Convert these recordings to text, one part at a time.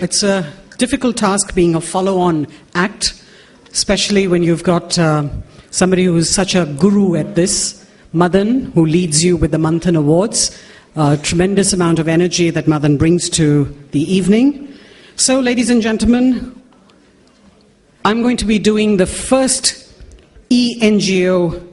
It's a difficult task being a follow-on act, especially when you've got somebody who's such a guru at this, Madan, who leads you with the Manthan Awards. A tremendous amount of energy that Madan brings to the evening. So, ladies and gentlemen, I'm going to be doing the first ENGO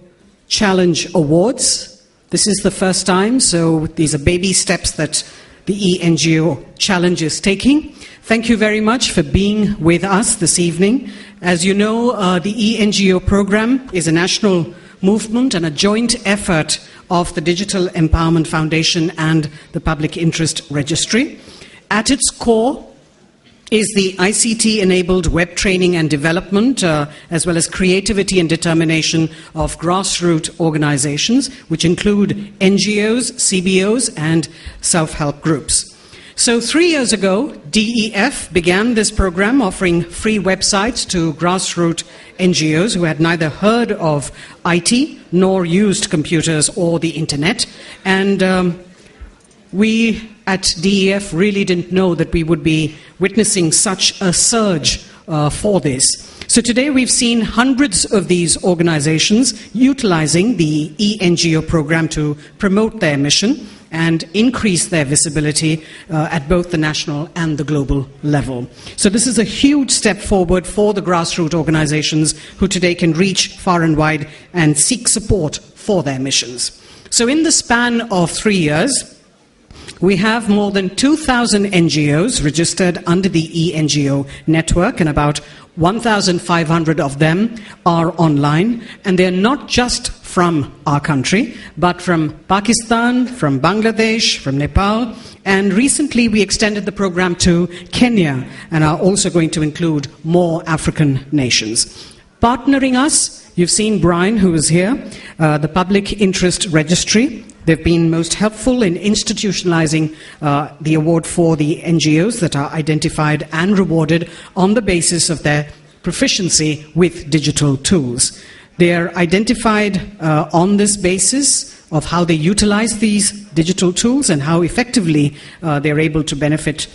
Challenge Awards. This is the first time, so these are baby steps that the ENGO Challenge is taking. Thank you very much for being with us this evening. As you know, the ENGO program is a national movement and a joint effort of the Digital Empowerment Foundation and the Public Interest Registry. At its core is the ICT-enabled web training and development, as well as creativity and determination of grassroots organizations, which include NGOs, CBOs, and self-help groups. So 3 years ago, DEF began this program offering free websites to grassroots NGOs who had neither heard of IT nor used computers or the internet. And we at DEF really didn't know that we would be witnessing such a surge for this. So today we've seen hundreds of these organizations utilizing the ENGO program to promote their mission and increase their visibility at both the national and the global level. So this is a huge step forward for the grassroots organizations who today can reach far and wide and seek support for their missions. So in the span of 3 years, we have more than 2,000 NGOs registered under the ENGO network, and about 1,500 of them are online. And they're not just from our country, but from Pakistan, from Bangladesh, from Nepal. And recently we extended the program to Kenya and are also going to include more African nations. Partnering us, you've seen Brian, who is here, the Public Interest Registry. They've been most helpful in institutionalizing the award for the NGOs that are identified and rewarded on the basis of their proficiency with digital tools. They are identified on this basis of how they utilize these digital tools and how effectively they're able to benefit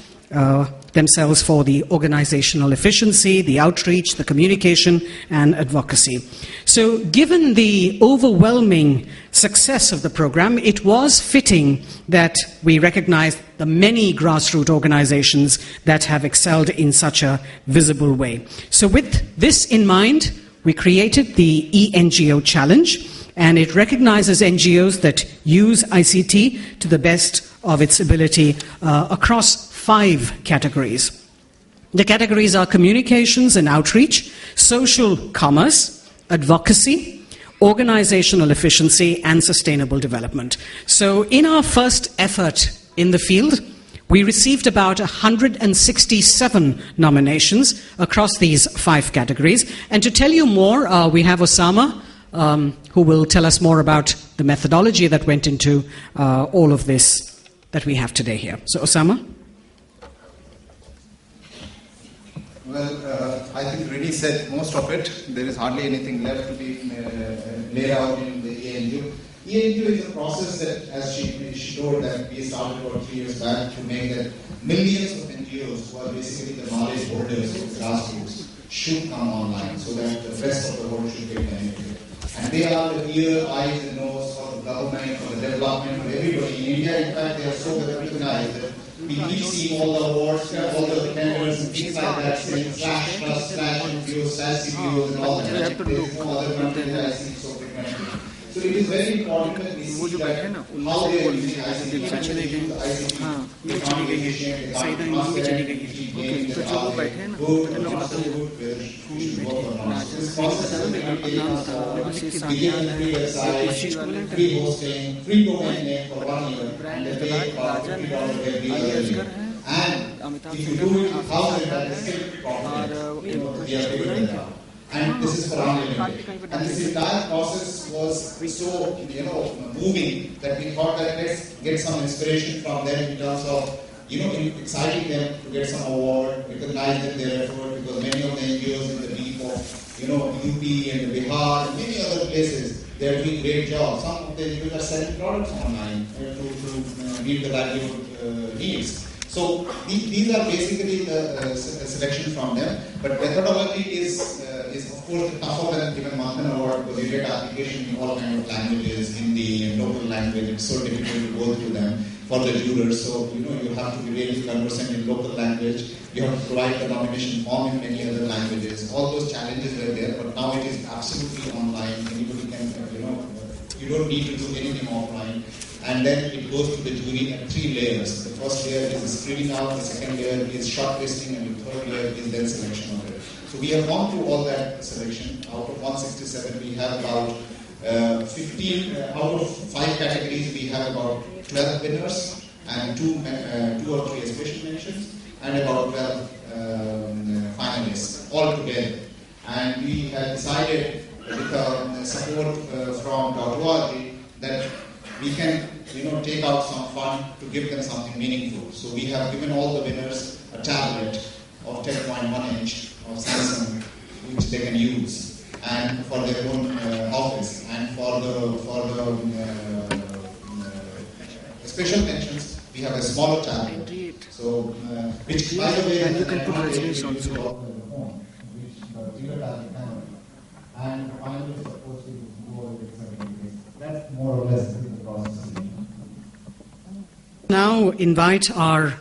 themselves for the organizational efficiency, the outreach, the communication, and advocacy. So given the overwhelming success of the program, it was fitting that we recognize the many grassroots organizations that have excelled in such a visible way. So with this in mind, we created the ENGO Challenge, and it recognizes NGOs that use ICT to the best of its ability across 5 categories. The categories are communications and outreach, social commerce, advocacy, organizational efficiency, and sustainable development. So in our first effort in the field, we received about 167 nominations across these 5 categories. And to tell you more, we have Osama, who will tell us more about the methodology that went into all of this that we have today here. So Osama? Well, I think Reddy said most of it. There is hardly anything left to be laid out in the ENGO. ENGO is a process that, as she told, that we started about 3 years back to make that millions of NGOs who are basically the knowledge holders of the grassroots should come online so that the rest of the world should get benefited. And they are the ear, eyes, and nose for the government, for the development, for everybody. In India, in fact, they are so well recognized that we keep seeing all the awards, all the tenders and things like that, saying slash trust, slash NGOs, slash CBOs, and all that. There is no other country that I see so frequently. So it is very important that we see that how they are using ICT, free hosting, free domain name for 1 year, and they pay about $50 every year. And if you do it with 1,000, that is still profitable. We are able to that. And this is for unlimited. And this entire process was so, moving that we thought that let's get some inspiration from them in terms of, exciting them to get some award, recognizing their effort, because many of the NGOs in the deep of, UP and Bihar and many other places, they're doing great jobs. Some of them are selling products online to meet the livelihood needs. So these are basically the selection from them. But methodology is of course tougher than given Manthan Award because you get application in all kinds of languages, Hindi and local language. It's so difficult to go through them for the jurors. So you have to be really conversant in local language. You have to provide the nomination form in many other languages. All those challenges were there, but now it is absolutely online. Anybody can, you don't need to do anything offline. And then it goes to the jury at 3 layers. The first layer is the screening out, the second layer is shortlisting, and the third layer is then selection of it. So we have gone through all that selection. Out of 167, we have about 15, out of 5 categories, we have about 12 winners and 2 or 3 special mentions, and about 12 finalists all together. And we have decided with the support from .org that we can take out some fund to give them something meaningful. So we have given all the winners a tablet of 10.1 inch of Samsung which they can use and for their own office. And for the special mentions we have a smaller tablet. So which by the way and you can put resumes also. And finally supposed to go with certificates. That's more or less the process. Now invite our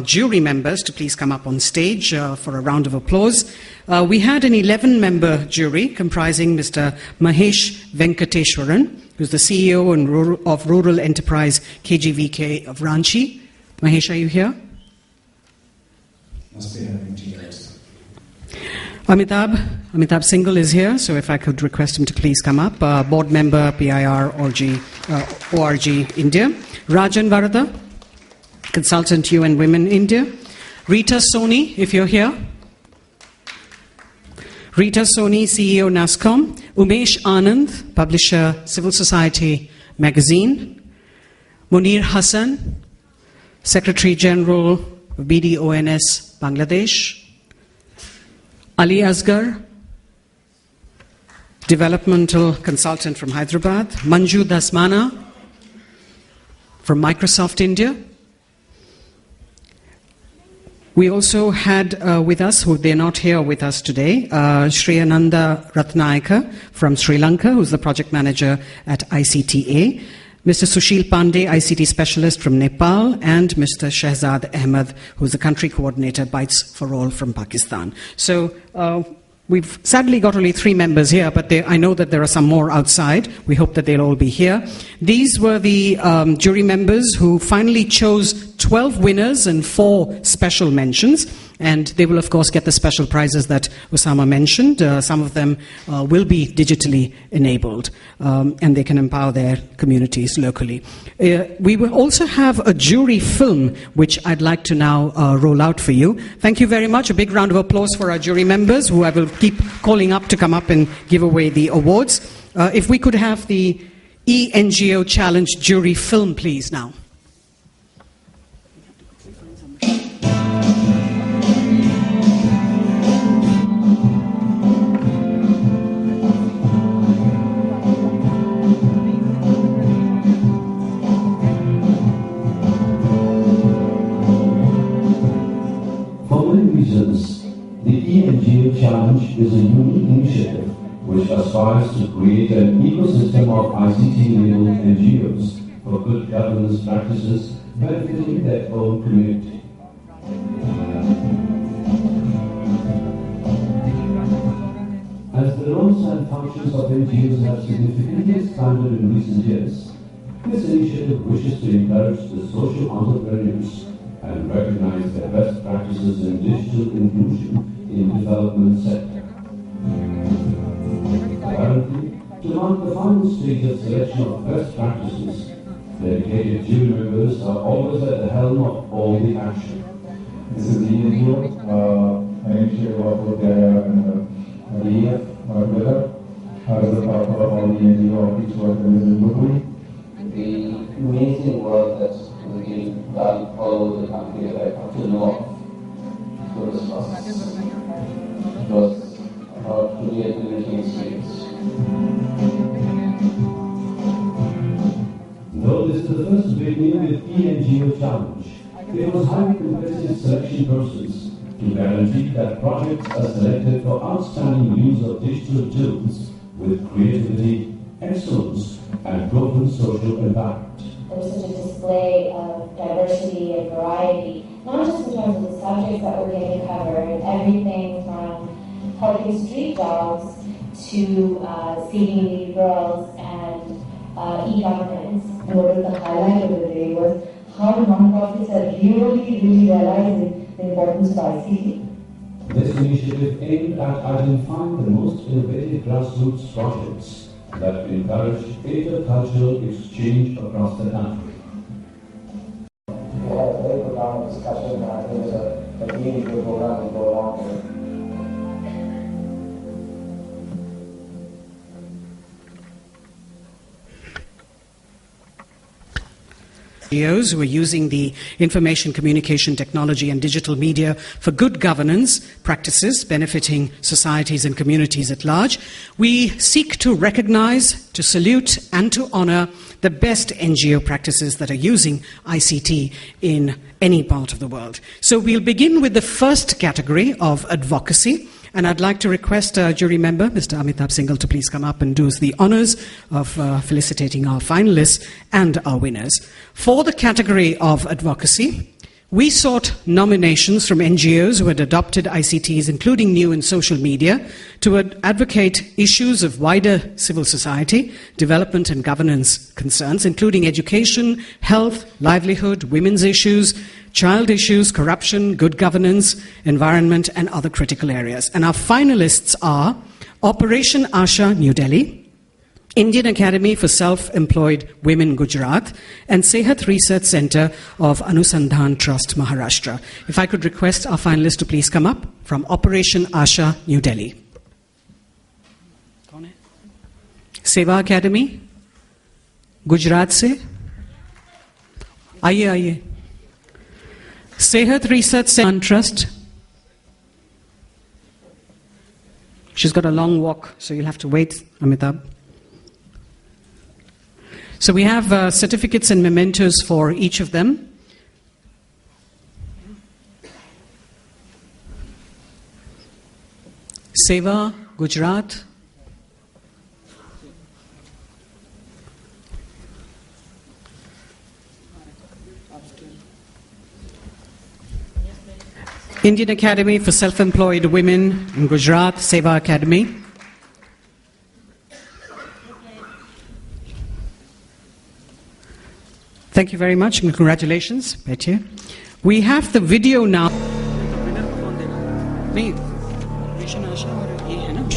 jury members to please come up on stage for a round of applause. We had an 11-member jury comprising Mr. Mahesh Venkateshwaran, who's the CEO of Rural Enterprise KGVK of Ranchi. Mahesh, are you here? Must be having tea right. Amitabh Singhal is here, so if I could request him to please come up. Board member, PIR, ORG India. Rajan Varada, consultant UN Women India. Rita Soni, if you're here. Rita Soni, CEO NASCOM. Umesh Anand, publisher Civil Society Magazine. Munir Hassan, Secretary General BDONS Bangladesh. Ali Asgar, developmental consultant from Hyderabad. Manju Dasmana from Microsoft India. We also had with us, who they're not here with us today, Sri Ananda Ratnayaka from Sri Lanka, who's the project manager at ICTA. Mr. Sushil Pandey, ICT specialist from Nepal, and Mr. Shehzad Ahmed, who's the country coordinator, Bites for All from Pakistan. So we've sadly got only 3 members here, but I know that there are some more outside. We hope that they'll all be here. These were the jury members who finally chose 12 winners and 4 special mentions. And they will, of course, get the special prizes that Osama mentioned. Some of them will be digitally enabled, and they can empower their communities locally. We will also have a jury film, which I'd like to now roll out for you. Thank you very much. A big round of applause for our jury members, who I will keep calling up to come up and give away the awards. If we could have the ENGO Challenge jury film, please, now. The ENGO Challenge is a unique initiative which aspires to create an ecosystem of ICT-enabled NGOs for good governance practices benefiting their own community. As the roles and functions of NGOs have significantly expanded in recent years, this initiative wishes to encourage the social entrepreneurs and recognize their best practices in digital inclusion in development sector. Currently, to mark the final stage of selection of best practices, dedicated jury members are always at the helm of all the action. This is the ENGO, an initiative of the EF, together, as a part of all the NGO which work in The amazing work that's being done all over the country that I come to know of through this process. It was about to be a living experience. Though this is the first beginning with ENGO Challenge, It was a highly competitive selection process to guarantee that projects are selected for outstanding use of digital tools with creativity, excellence, and proven social impact. There was such a display of diversity and variety, not just in terms of the subjects that were getting covered, everything from helping street dogs to feeding needy girls and e-governance. And what was the highlight of the day was how non-profits are really realizing the importance of ICT. This initiative aimed at identifying the most innovative grassroots projects that encourage intercultural exchange across the country. We had a very profound discussion, and I think it's a really good program to go along with. NGOs who are using the information communication technology and digital media for good governance practices benefiting societies and communities at large. We seek to recognize, to salute, and to honor the best NGO practices that are using ICT in any part of the world. So we'll begin with the first category of advocacy. And I'd like to request a jury member, Mr. Amitabh Singhal, to please come up and do us the honors of felicitating our finalists and our winners. For the category of advocacy, we sought nominations from NGOs who had adopted ICTs, including new and social media, to advocate issues of wider civil society, development and governance concerns, including education, health, livelihood, women's issues, child issues, corruption, good governance, environment, and other critical areas. And our finalists are Operation Asha, New Delhi, Indian Academy for Self-Employed Women, Gujarat, and Sehat Research Center of Anusandhan Trust, Maharashtra. If I could request our finalists to please come up from Operation Asha, New Delhi. Seva Academy, Gujarat se. Aaiye. Sehat Research Center Trust. She's got a long walk, so you'll have to wait, Amitabh. So we have certificates and mementos for each of them. Seva, Gujarat. Indian Academy for Self-Employed Women in Gujarat, Seva Academy. Thank you very much and congratulations. We have the video now.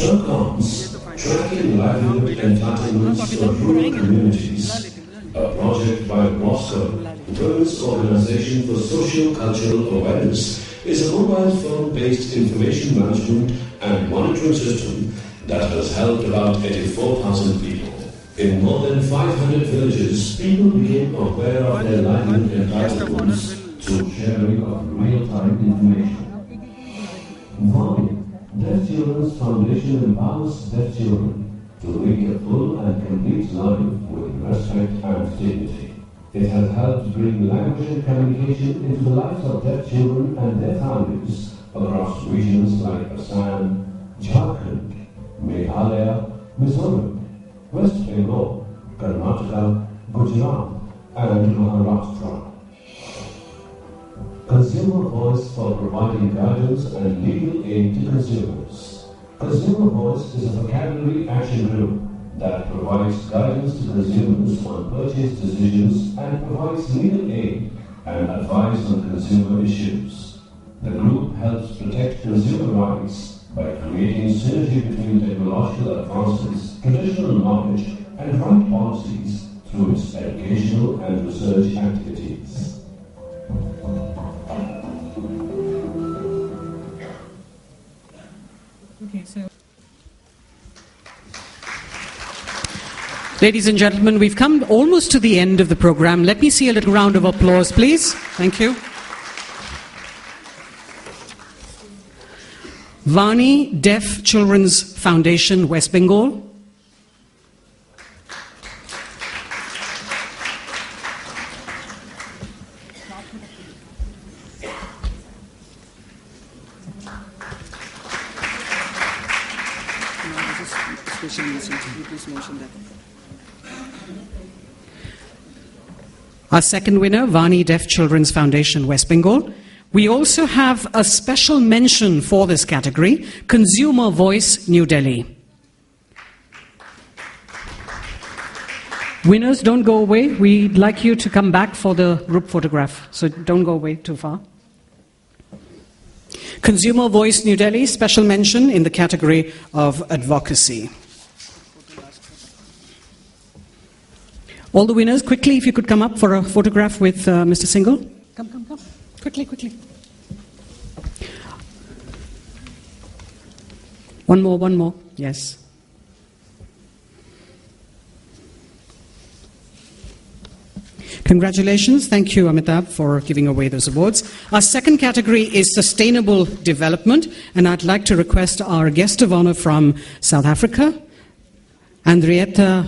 Welcomes Tracking Livelihood Entitlements for Rural Communities, a project by Moscow, Women's Organization for Social Cultural Awareness, is a mobile phone-based information management and monitoring system that has helped about 84,000 people. In more than 500 villages, people became aware of their livelihood entitlements through sharing of real-time information. 1. Deaf Children's Foundation empowers deaf children to lead a full and complete life with respect and dignity. It has helped bring language and communication into the lives of deaf children and their families across regions like Assam, Jharkhand, Meghalaya, Mizoram, West Bengal, Karnataka, Gujarat, and Maharashtra. Consumer Voice for providing guidance and legal aid to consumers. Consumer Voice is a vocabulary action group that provides guidance to consumers on purchase decisions and provides legal aid and advice on consumer issues. The group helps protect consumer rights by creating synergy between technological advances, traditional knowledge, and right policies through its educational and research activities. Okay, so. Ladies and gentlemen, we've come almost to the end of the program. Let me see a little round of applause, please. Thank you. Vani Deaf Children's Foundation, West Bengal. Our second winner, Vani Deaf Children's Foundation, West Bengal. We also have a special mention for this category, Consumer Voice, New Delhi. Winners, don't go away. We'd like you to come back for the group photograph, so don't go away too far. Consumer Voice, New Delhi, special mention in the category of advocacy. All the winners, quickly, if you could come up for a photograph with Mr. Singhal. Come. Quickly. One more. Yes. Congratulations. Thank you, Amitabh, for giving away those awards. Our second category is sustainable development, and I'd like to request our guest of honor from South Africa, Andrietta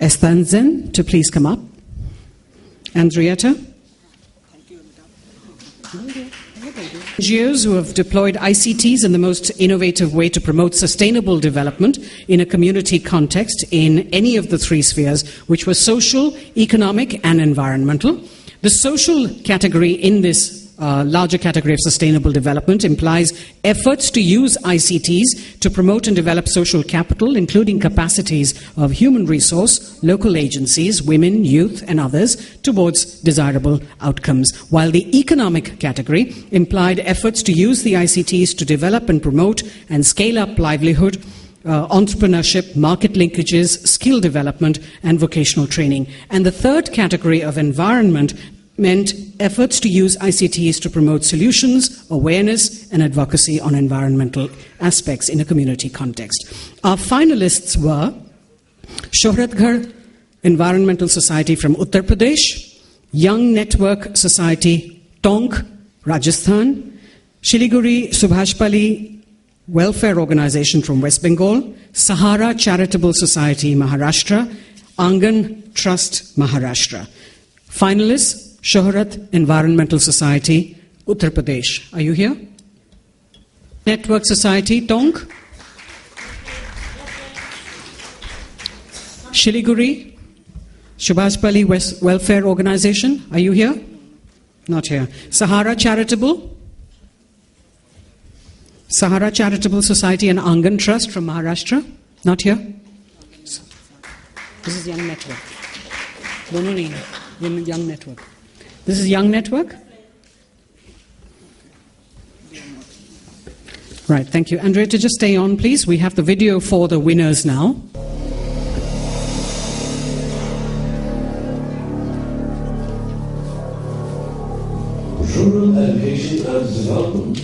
Estanzen, to please come up. Andrietta. NGOs who have deployed ICTs in the most innovative way to promote sustainable development in a community context in any of the three spheres, which were social, economic, and environmental. The social category in this larger category of sustainable development implies efforts to use ICTs to promote and develop social capital, including capacities of human resource, local agencies, women, youth, and others, towards desirable outcomes. While the economic category implied efforts to use the ICTs to develop and promote and scale up livelihood, entrepreneurship, market linkages, skill development, and vocational training. And the third category of environment meant efforts to use ICTs to promote solutions, awareness, and advocacy on environmental aspects in a community context. Our finalists were Shohratgarh Environmental Society from Uttar Pradesh, Young Network Society, Tonk, Rajasthan, Shiliguri Subhashpali Welfare Organization from West Bengal, Sahara Charitable Society, Maharashtra, Angan Trust, Maharashtra. Finalists, Shohrat Environmental Society, Uttar Pradesh. Are you here? Network Society, Tonk. Shiliguri, Subhashpali Welfare Organization. Are you here? Not here. Sahara Charitable Society and Angan Trust from Maharashtra. Not here. This is Young Network. Young Network. This is Young Network? Right, thank you. Andrea, to just stay on, please. We have the video for the winners now. Rural education and development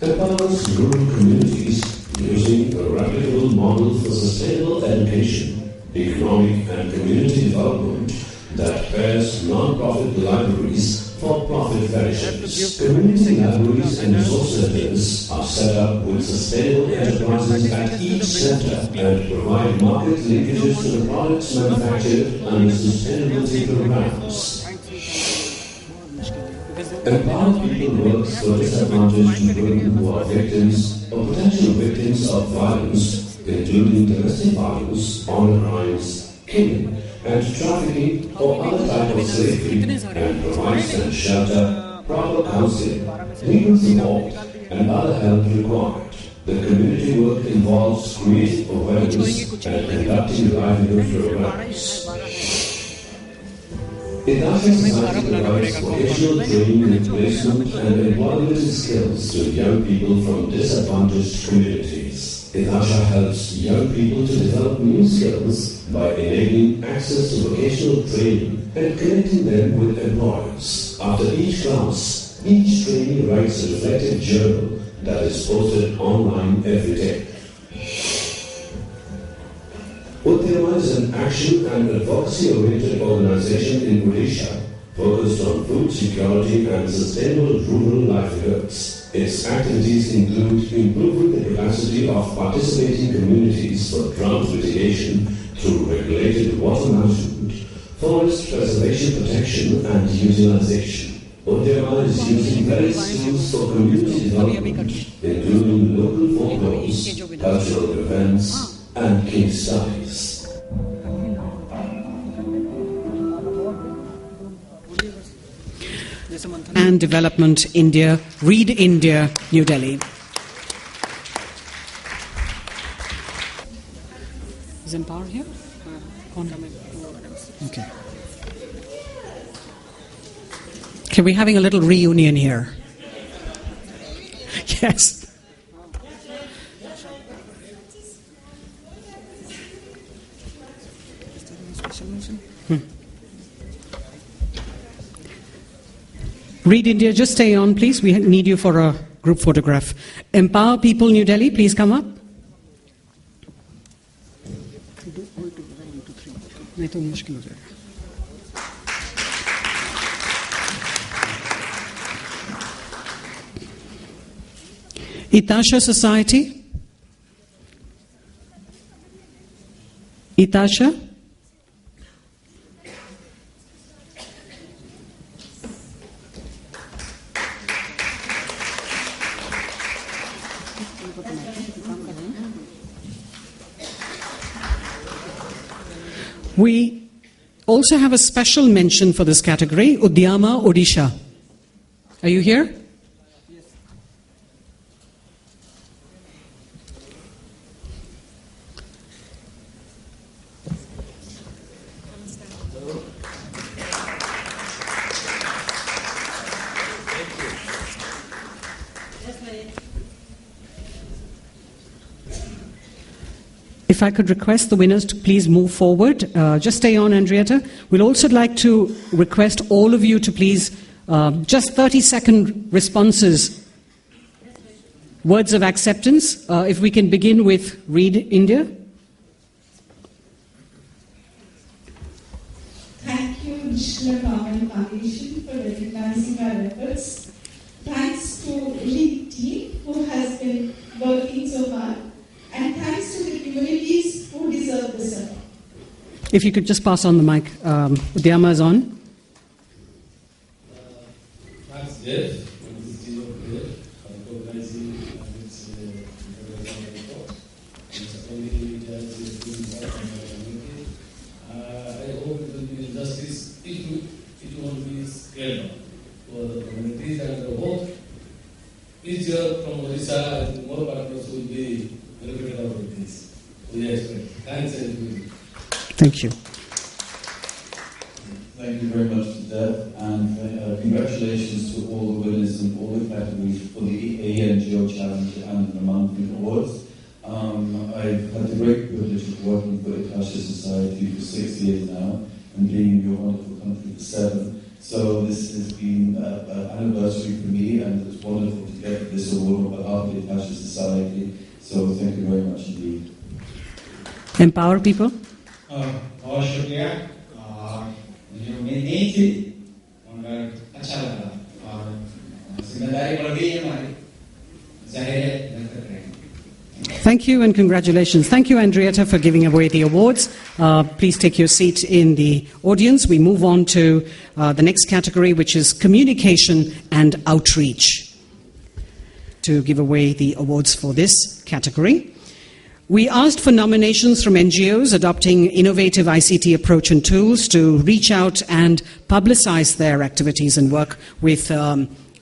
empowers rural communities using a replicable model for sustainable education, economic and community development that pairs non-profit libraries for profit fellowships. Community libraries and resource centers are set up with sustainable enterprises at each center and provide market linkages to the products manufactured under sustainability programs. Empowered people works for disadvantaged women who are victims or potential victims of violence, including domestic violence, honor crimes, killing, and trafficking or other type of slavery, and provides them shelter, proper counseling, legal support, and other help required. The community work involves creating awareness and conducting livelihood programs. Idasha Society provides vocational training and placement and employability skills to young people from disadvantaged communities. Idasha helps young people to develop new skills by enabling access to vocational training and connecting them with employers. After each class, each trainee writes a reflective journal that is posted online every day. Uttama is an action and advocacy-oriented organization in Odisha focused on food security and sustainable rural livelihoods. Its activities include improving the capacity of participating communities for drought mitigation through regulated water management, forest preservation protection and utilization, Udyama is using various tools for community development, including local folklores, cultural events, and case studies. And Development India, Read India, New Delhi. Is Empower here? Okay. Okay, we're having a little reunion here. Yes. Read India, just stay on, please. We need you for a group photograph. Empower People, New Delhi, please come up. Itasha Society. Itasha. We also have a special mention for this category, Udyama Odisha. Are you here? Yes. If I could request the winners to please move forward. Just stay on, Andrietta. We'd also like to request all of you to please, just 30-second responses, words of acceptance. If we can begin with Read India. Thank you, National Government Foundation, for recognizing our efforts. Thanks to Read team who has been working so hard. And thanks to the communities who deserve this support. If you could just pass on the mic. Udyama is on. Thanks, Jeff, and this team over here for organizing this report. And supporting the community. I hope it will be injustice. It won't be scaled for the communities and the hope each year from Odisha and more partners will be benefited out of this. We expect. Thanks, everybody. Thank you. Thank you very much to Dev, and congratulations to all the winners in all the categories for the ENGO Challenge and the monthly awards. I've had the great privilege of working for Itasha Society for 6 years now, and being in your wonderful country for 7. So this has been an anniversary for me, and it's wonderful to get this award on behalf of the Itasha Society. So thank you very much indeed. Empower People. बहुत शुक्रिया और जो मैं नहीं थी मगर अच्छा लगा और जिम्मेदारी बढ़ गई है हमारी जाहिर है बेहतर करेंगे. Thank you and congratulations. Thank you, Andrietta, for giving away the awards. Please take your seat in the audience. We move on to the next category, which is communication and outreach. To give away the awards for this category, we asked for nominations from NGOs adopting innovative ICT approach and tools to reach out and publicize their activities and work with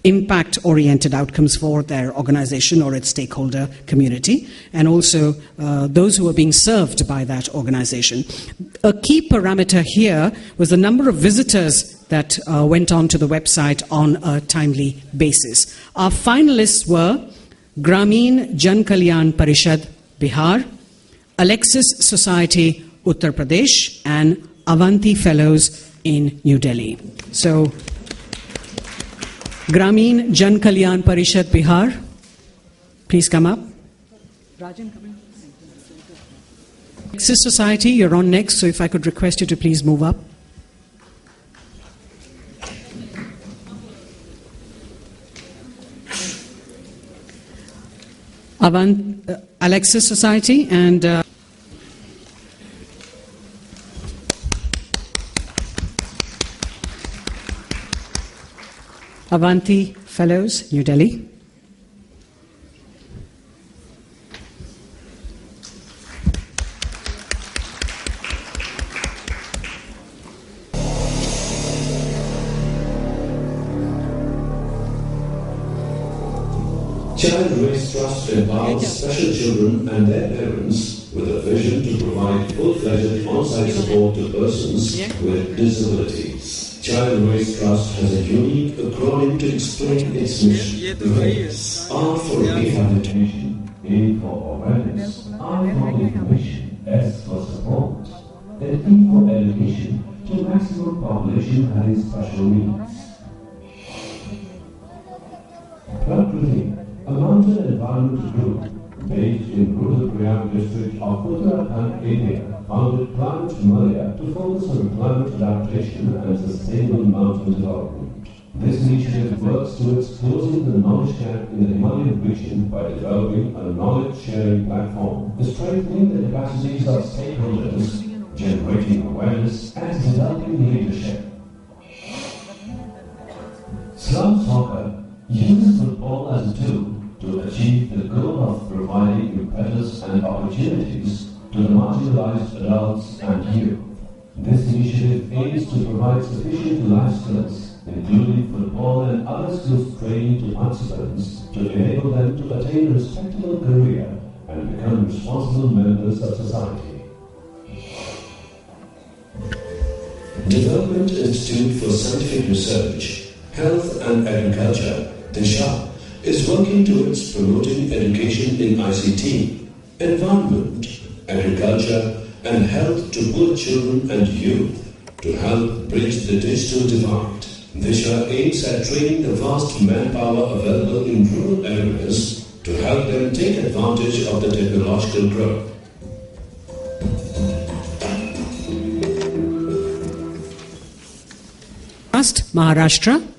impact-oriented outcomes for their organization or its stakeholder community, and also those who are being served by that organization. A key parameter here was the number of visitors that went on to the website on a timely basis. Our finalists were Grameen Jan Kalyan Parishad, Bihar, Alexis Society, Uttar Pradesh, and Avanti Fellows in New Delhi. So, Grameen Jan Kalyan Parishad, Bihar, please come up. Rajan, come in. Alexis Society, you're on next, so if I could request you to please move up. Alexis Society and Avanti Fellows, New Delhi. Child Race Trust empowers special children and their parents with a vision to provide full-fledged on-site support to persons with disabilities. Child Race Trust has a unique acronym to explain its mission. RACE, R for rehabilitation, A for awareness, I for information, S for support, and E for education to maximum population having special needs. Prakriti, a mountain environmental group based in rural Prayag district of Uttarakhand, India, founded Climate Himalaya to focus on climate adaptation and sustainable mountain development. This initiative works towards closing the knowledge gap in the Himalayan region by developing a knowledge-sharing platform, strengthening the capacities of stakeholders, generating awareness, and developing leadership. Slum Soccer uses football as a tool to achieve the goal of providing impetus and opportunities to the marginalized adults and youth. This initiative aims to provide sufficient life skills, including football and other skills training to participants, to enable them to attain a respectable career and become responsible members of society. Development Institute for Scientific Research, Health and Agriculture, DISHA, is working towards promoting education in ICT, environment, agriculture, and health to poor children and youth to help bridge the digital divide. DISHA aims at training the vast manpower available in rural areas to help them take advantage of the technological growth. First, Maharashtra.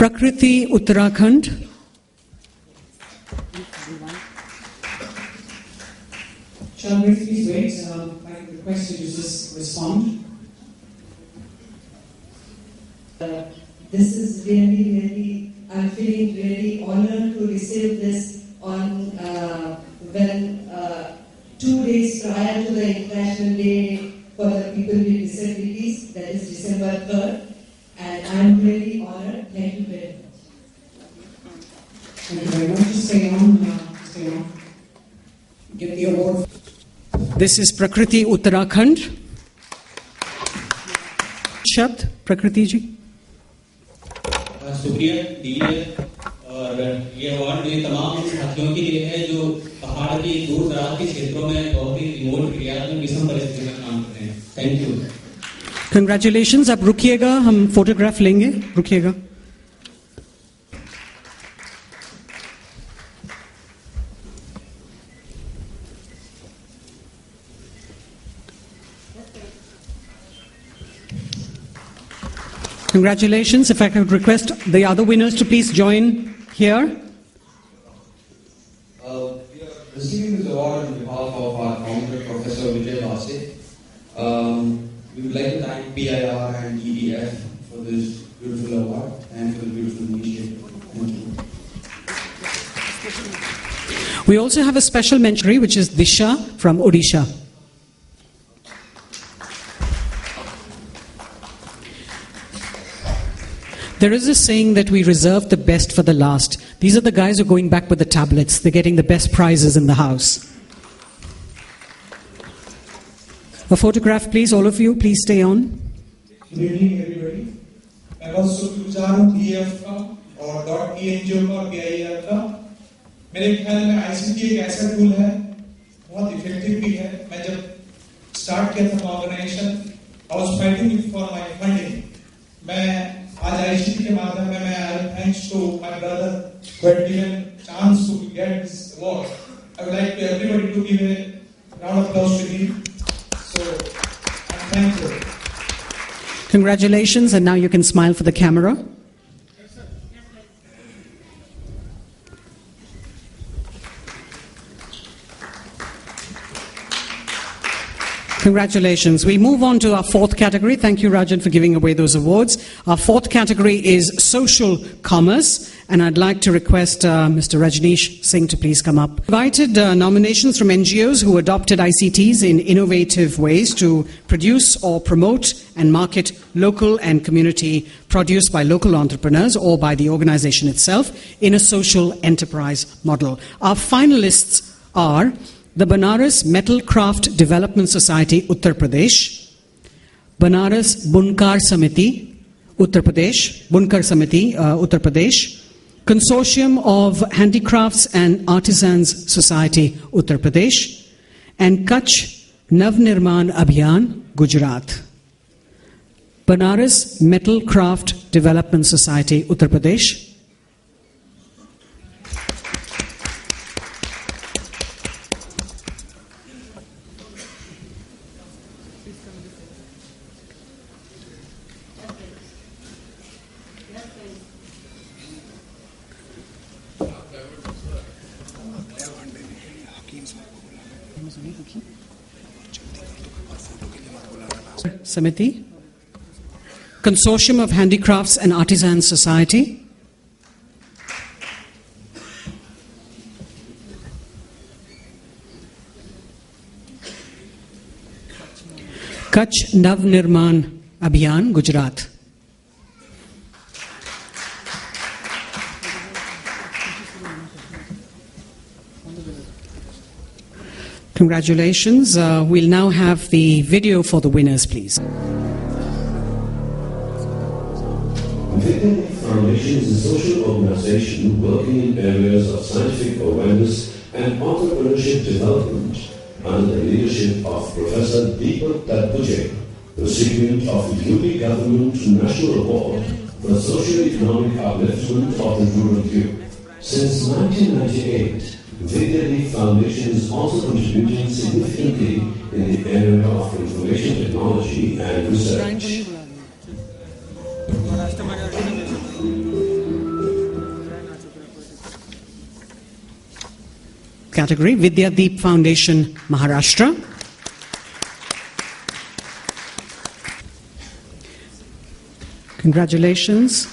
Prakriti, Uttarakhand. Shall we please wait? I request you to just respond. This is really, I'm feeling really honored to receive this on when 2 days prior to the International Day for the People with Disabilities, that is December 3rd. And I'm really honored. Thank you very much. Thank you very much. Just stay on. Get the award. This is Prakriti, Uttarakhand. Shabd, Prakriti ji. शुक्रिया दीजिए और ये award ये तमाम साथियों के लिए है जो पहाड़ की दूर दराज के क्षेत्रों में बहुत ही रिमोट एरिया में विषम परिस्थितियों में काम कर रहे हैं थैंक यू Congratulations, आप रुकिएगा, हम फोटोग्राफ लेंगे, रुकिएगा. Congratulations. If I could request the other winners to please join here. We are receiving this award on behalf of our founder, Professor Vijay Vase. We would like to thank PIR and EDF for this beautiful award and for the beautiful initiative. Thank you. We also have a special mention, which is Disha from Odisha. There is a saying that we reserve the best for the last. These are the guys who are going back with the tablets. They're getting the best prizes in the house. A photograph, please, all of you. Please stay on. Good evening, everybody. मैं बहुत शुक्रगुजार हूँ DF का और .ENGO का और PIR का. मेरे ख्याल में ICT एक ऐसा टूल है, बहुत इफेक्टिव भी है. मैं जब स्टार्ट किया था organisation, I was fighting for my funding. मैं आज ICT के माध्यम में मैं thanks to my brother who had given chance to get this award. I would like to everybody to give a round of applause to him. So, thank you. Congratulations, and now you can smile for the camera. Congratulations. We move on to our fourth category. Thank you, Rajan, for giving away those awards. Our fourth category is social commerce, and I'd like to request Mr. Rajneesh Singh to please come up. Invited nominations from NGOs who adopted ICTs in innovative ways to produce or promote and market local and community produce by local entrepreneurs or by the organization itself in a social enterprise model. Our finalists are the Banaras Metal Craft Development Society, Uttar Pradesh, Banaras Bunkar Samiti, Uttar Pradesh, Uttar Pradesh, Consortium of Handicrafts and Artisans Society, Uttar Pradesh, and Kutch Navnirman Abhiyan, Gujarat. Banaras Metal Craft Development Society, Uttar Pradesh. Samiti, Consortium of Handicrafts and Artisans Society, Kutch Navnirman Abhiyan, Gujarat. Congratulations. We'll now have the video for the winners, please. Vidyadip Foundation is a social organization working in areas of scientific awareness and entrepreneurship development under the leadership of Professor Deepak Tatpuje, recipient of the UP Government National Award for Socio-Economic Upliftment of the Rural Youth. Since 1998, Vidyadip Foundation is also contributing significantly in the area of information technology and research. Category Vidyadip Foundation, Maharashtra. Congratulations.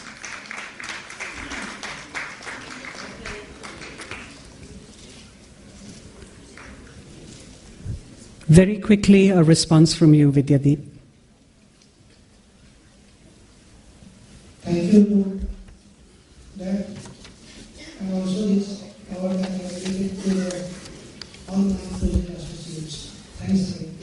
Very quickly, a response from you, Vidyadip. Thank you to that, and also this award that I gave to all my project associates. Thanks again.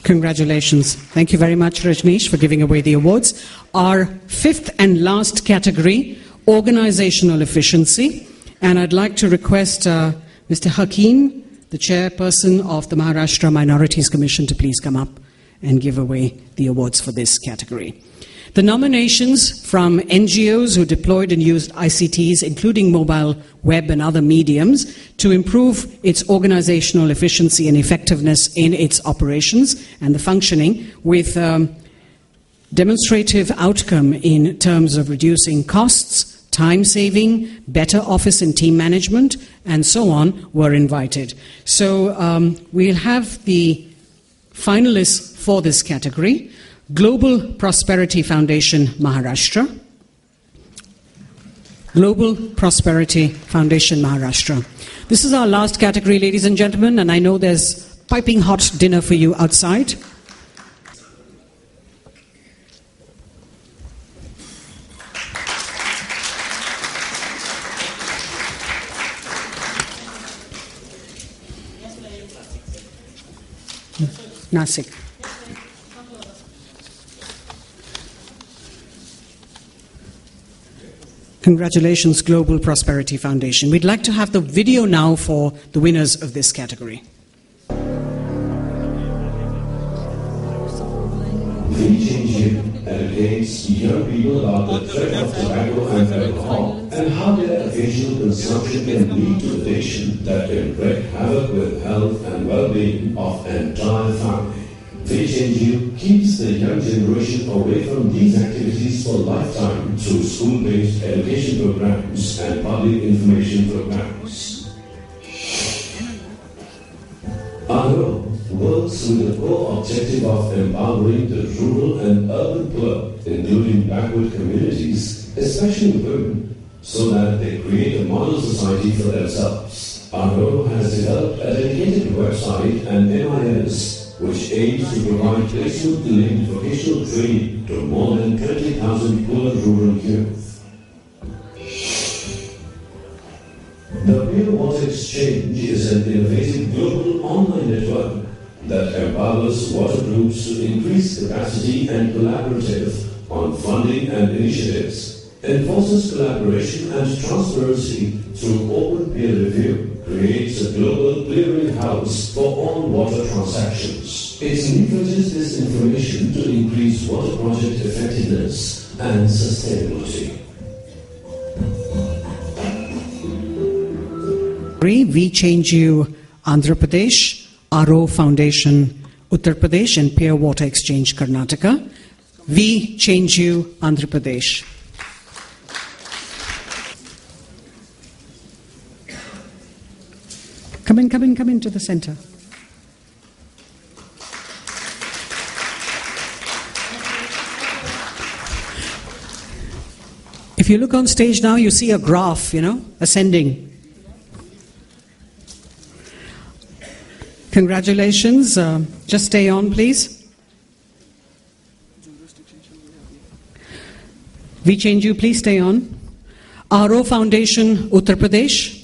Congratulations. Thank you very much, Rajneesh, for giving away the awards. Our fifth and last category, organizational efficiency. And I'd like to request Mr. Hakim, the chairperson of the Maharashtra Minorities Commission, to please come up and give away the awards for this category. The nominations from NGOs who deployed and used ICTs, including mobile, web and other mediums, to improve its organizational efficiency and effectiveness in its operations and the functioning with demonstrative outcome in terms of reducing costs, time saving, better office and team management, and so on, were invited. So we'll have the finalists for this category. Global Prosperity Foundation, Maharashtra. Global Prosperity Foundation, Maharashtra. This is our last category, ladies and gentlemen, and I know there's piping hot dinner for you outside. Nasik. Congratulations, Global Prosperity Foundation. We'd like to have the video now for the winners of this category. ENGO educates young people about the threat of tobacco and alcohol and how their occasional consumption can lead to addiction that can wreak havoc with health and well-being of an entire family. ENGO keeps the young generation away from these activities for lifetime through school-based education programs and public information programs. Our goal works with the core objective of empowering the rural and urban poor, including backward communities, especially women, so that they create a model society for themselves. ENGO has developed a dedicated website and MIS which aims to provide placement-linked vocational training to more than 20,000 poor rural youth. The Pure Water Exchange is an innovative global online network that empowers water groups to increase capacity and collaborative on funding and initiatives, enforces collaboration and transparency through open peer review, creates a global clearinghouse for all water transactions. It leverages this information to increase water project effectiveness and sustainability. We Change You, Andhra Pradesh, RO Foundation, Uttar Pradesh, and Pure Water Exchange, Karnataka. We Change You, Andhra Pradesh. Come in to the center. If you look on stage now, you see a graph, ascending. Congratulations. Just stay on, please. We Change You, please stay on. RO Foundation, Uttar Pradesh.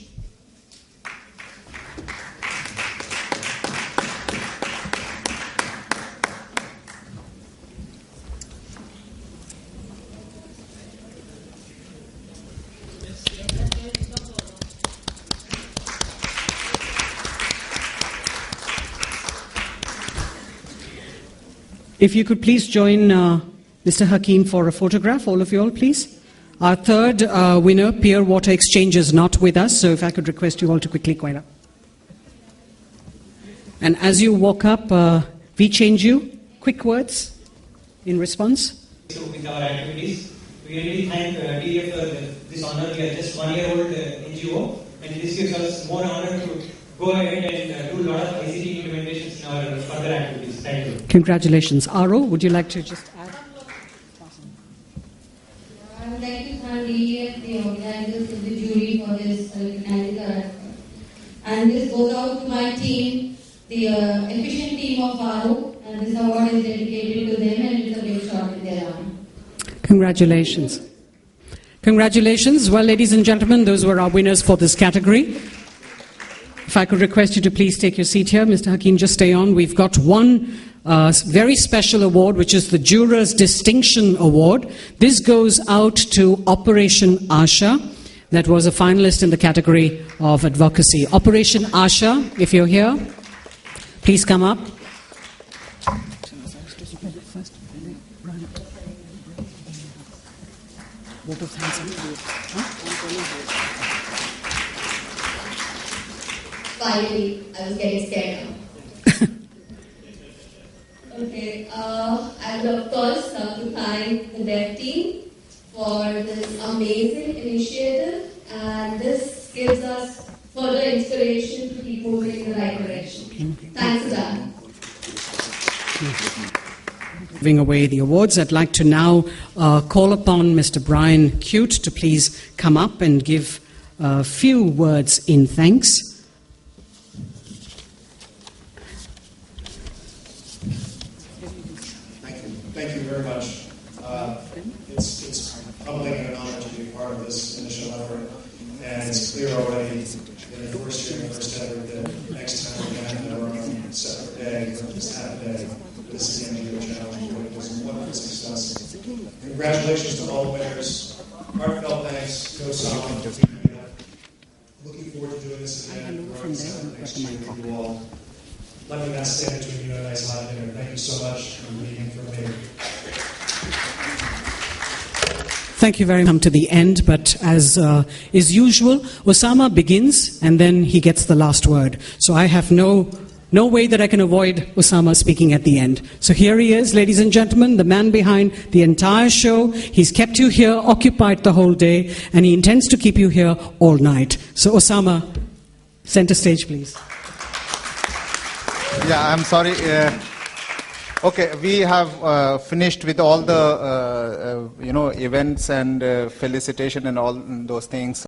If you could please join Mr. Hakim for a photograph, all of you all, please. Our third winner, Pure Water Exchange, is not with us, so if I could request you all to quickly quiet up. And as you walk up, we change you. Quick words in response. With our activities, we really thank DF for this honor. We are just 1 year old NGO, and this gives us more honor to go ahead and do a lot of ICT implementations in our further activities. Thank you. Congratulations. Aro, would you like to just add? I would like to thank DEF, the organizers of the jury, for this recognizing. And this goes out to my team, the efficient team of Aro, and this award is dedicated to them, and it's a big shot in their arm. Congratulations. Congratulations. Well, ladies and gentlemen, those were our winners for this category. If I could request you to please take your seat here. Mr. Hakim, just stay on. We've got one very special award, which is the Jurors Distinction Award. This goes out to Operation Asha, that was a finalist in the category of advocacy. Operation Asha, if you're here, please come up. Finally, I was getting scared now. Okay, I would of course love to thank the dev team for this amazing initiative, and this gives us further inspiration to keep moving in the right direction. Thanks again. Giving away the awards, I'd like to now call upon Mr. Brian Cute to please come up and give a few words in thanks. Thank you very much. It's humbling and an honor to be part of this initial effort, and it's clear already in the first year, first ever, that next time we're going to have our own separate day, or just half a day, this is the ENGO challenge. It was a wonderful success. Congratulations to all the winners. Heartfelt thanks to Osama. Looking forward to doing this again. We're excited next year with you all. Let me not stand between you and a nice hot dinner. Thank you so much for being for me. Thank you very much. Come to the end, but as is usual, Osama begins and then he gets the last word. So I have no way that I can avoid Osama speaking at the end. So here he is, ladies and gentlemen, the man behind the entire show. He's kept you here occupied the whole day, and he intends to keep you here all night. So Osama, center stage, please. Yeah, I'm sorry. Okay, we have finished with all the events and felicitation and all those things.